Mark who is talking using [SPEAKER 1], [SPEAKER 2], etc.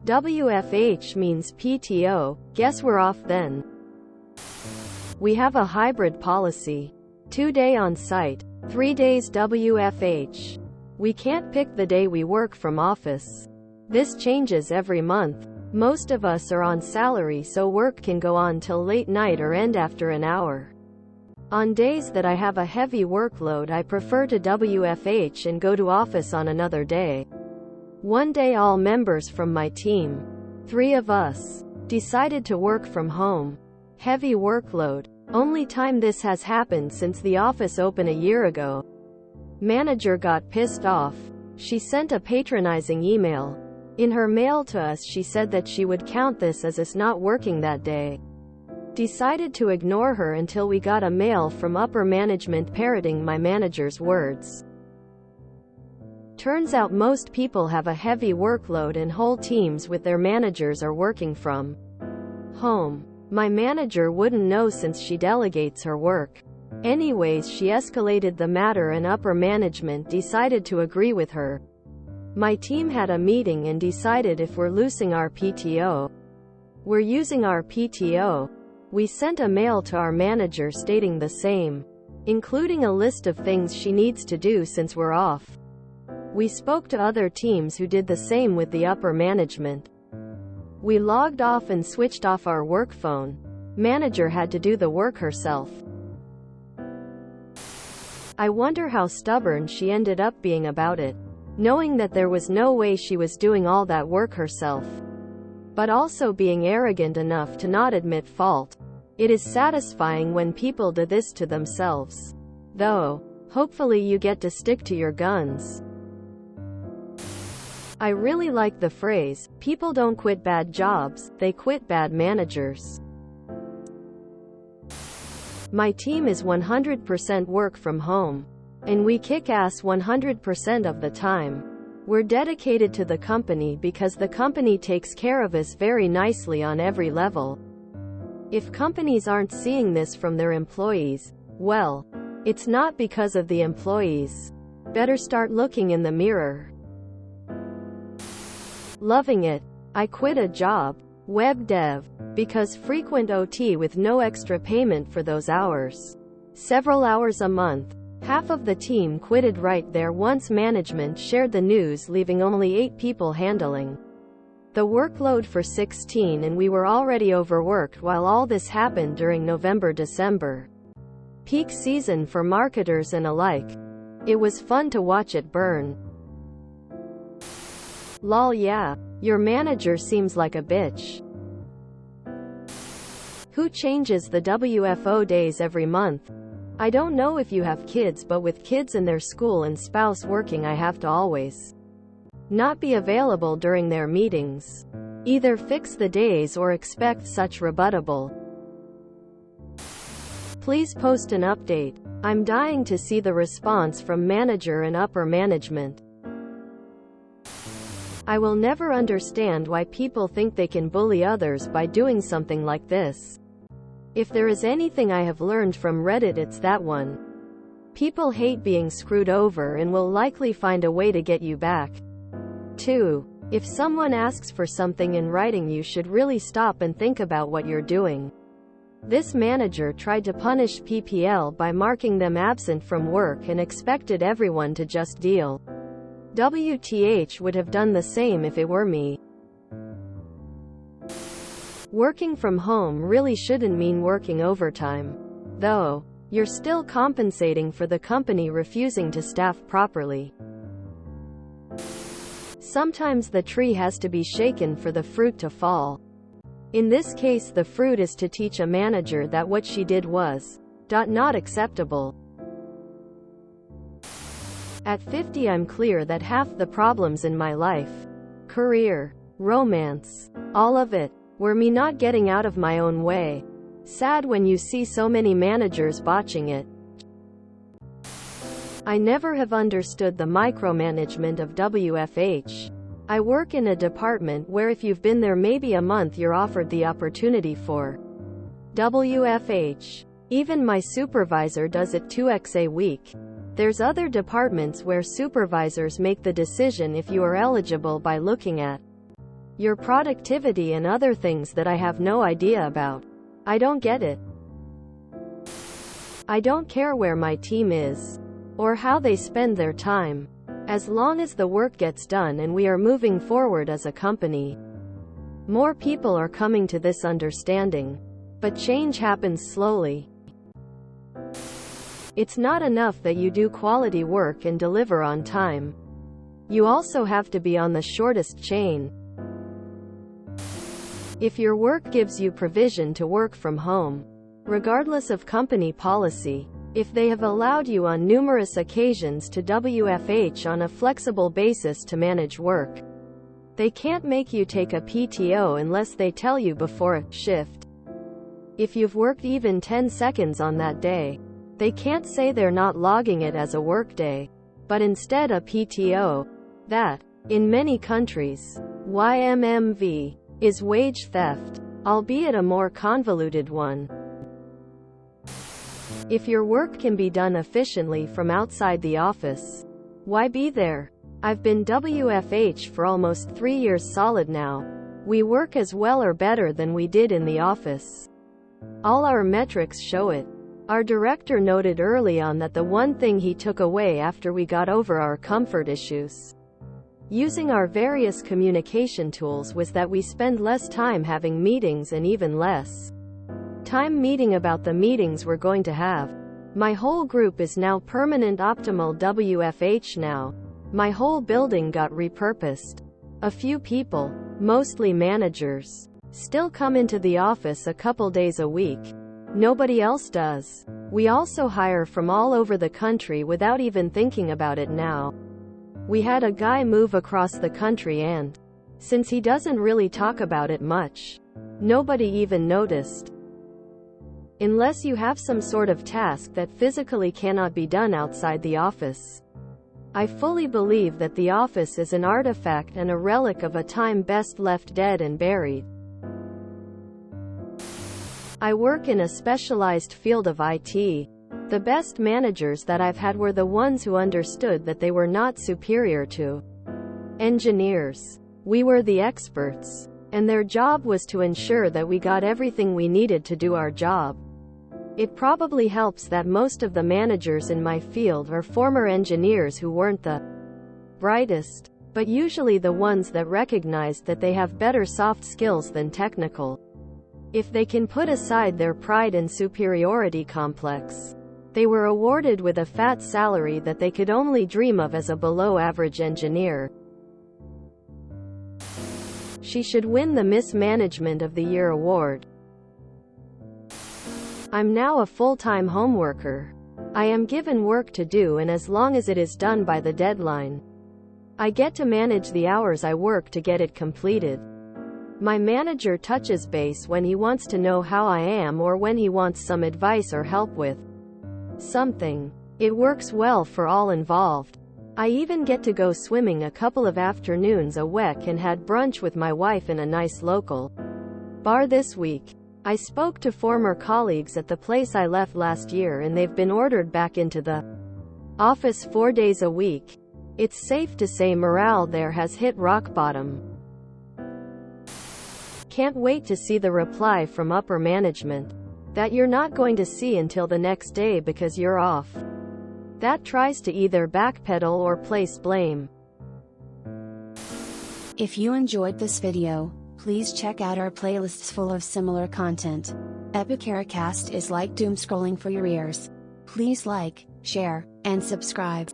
[SPEAKER 1] WFH means PTO, guess we're off then. We have a hybrid policy. 2-day on-site, 3 days WFH. We can't pick the day we work from office. This changes every month. Most of us are on salary, so work can go on till late night or end after an hour. On days that I have a heavy workload, I prefer to WFH and go to office on another day. One day all members from my team, 3 of us, decided to work from home. Heavy workload. Only time this has happened since the office opened a year ago. Manager got pissed off. She sent a patronizing email. In her mail to us she said that she would count this as us not working that day. Decided to ignore her until we got a mail from upper management parroting my manager's words. Turns out most people have a heavy workload and whole teams with their managers are working from home. My manager wouldn't know since she delegates her work. Anyways, she escalated the matter and upper management decided to agree with her. My team had a meeting and decided if we're losing our PTO. We're using our PTO. We sent a mail to our manager stating the same, including a list of things she needs to do since we're off. We spoke to other teams who did the same with the upper management. We logged off and switched off our work phone. Manager had to do the work herself. I wonder how stubborn she ended up being about it, knowing that there was no way she was doing all that work herself, but also being arrogant enough to not admit fault. It is satisfying when people do this to themselves. Though, hopefully you get to stick to your guns. I really like the phrase, people don't quit bad jobs, they quit bad managers. My team is 100% work from home. And we kick ass 100% of the time. We're dedicated to the company because the company takes care of us very nicely on every level. If companies aren't seeing this from their employees, well, it's not because of the employees. Better start looking in the mirror. Loving it. I quit a job, web dev, because frequent OT with no extra payment for those hours. Several hours a month. Half of the team quitted right there once management shared the news, leaving only 8 people handling the workload for 16, and we were already overworked while all this happened during November-December. Peak season for marketers and alike. It was fun to watch it burn. Lol, yeah. Your manager seems like a bitch. Who changes the WFO days every month? I don't know if you have kids, but with kids in their school and spouse working, I have to always not be available during their meetings. Either fix the days or expect such rebuttable. Please post an update. I'm dying to see the response from manager and upper management. I will never understand why people think they can bully others by doing something like this. If there is anything I have learned from Reddit, it's that one. People hate being screwed over and will likely find a way to get you back. 2. If someone asks for something in writing, you should really stop and think about what you're doing. This manager tried to punish PPL by marking them absent from work and expected everyone to just deal. WTH would have done the same if it were me. Working from home really shouldn't mean working overtime. Though, you're still compensating for the company refusing to staff properly. Sometimes the tree has to be shaken for the fruit to fall. In this case, the fruit is to teach a manager that what she did was not acceptable. At 50, I'm clear that half the problems in my life, career, romance, all of it, were me not getting out of my own way. Sad when you see so many managers botching it. I never have understood the micromanagement of WFH. I work in a department where if you've been there maybe a month, you're offered the opportunity for WFH. Even my supervisor does it 2x a week. There's other departments where supervisors make the decision if you are eligible by looking at your productivity and other things that I have no idea about. I don't get it. I don't care where my team is, or how they spend their time, as long as the work gets done and we are moving forward as a company. More people are coming to this understanding, but change happens slowly. It's not enough that you do quality work and deliver on time. You also have to be on the shortest chain. If your work gives you provision to work from home, regardless of company policy, if they have allowed you on numerous occasions to WFH on a flexible basis to manage work, they can't make you take a PTO unless they tell you before a shift. If you've worked even 10 seconds on that day, they can't say they're not logging it as a workday, but instead a PTO. That, in many countries, YMMV, is wage theft, albeit a more convoluted one. If your work can be done efficiently from outside the office, why be there? I've been WFH for almost 3 years solid now. We work as well or better than we did in the office. All our metrics show it. Our director noted early on that the one thing he took away after we got over our comfort issues using our various communication tools was that we spend less time having meetings and even less time meeting about the meetings we're going to have. My whole group is now permanent optimal WFH now. My whole building got repurposed. A few people, mostly managers, still come into the office a couple days a week. Nobody else does. We also hire from all over the country without even thinking about it now. We had a guy move across the country and, since he doesn't really talk about it much, nobody even noticed. Unless you have some sort of task that physically cannot be done outside the office. I fully believe that the office is an artifact and a relic of a time best left dead and buried. I work in a specialized field of IT. The best managers that I've had were the ones who understood that they were not superior to engineers. We were the experts, and their job was to ensure that we got everything we needed to do our job. It probably helps that most of the managers in my field are former engineers who weren't the brightest, but usually the ones that recognized that they have better soft skills than technical. If they can put aside their pride and superiority complex, they were awarded with a fat salary that they could only dream of as a below-average engineer. She should win the Miss Management of the Year award. I'm now a full-time homeworker. I am given work to do, and as long as it is done by the deadline, I get to manage the hours I work to get it completed. My manager touches base when he wants to know how I am or when he wants some advice or help with something. It works well for all involved. I even get to go swimming a couple of afternoons a week and had brunch with my wife in a nice local bar this week. I spoke to former colleagues at the place I left last year and they've been ordered back into the office 4 days a week. It's safe to say morale there has hit rock bottom. Can't wait to see the reply from upper management that you're not going to see until the next day because you're off. That tries to either backpedal or place blame.
[SPEAKER 2] If you enjoyed this video, please check out our playlists full of similar content. Epicaricast is like doom scrolling for your ears. Please like, share, and subscribe.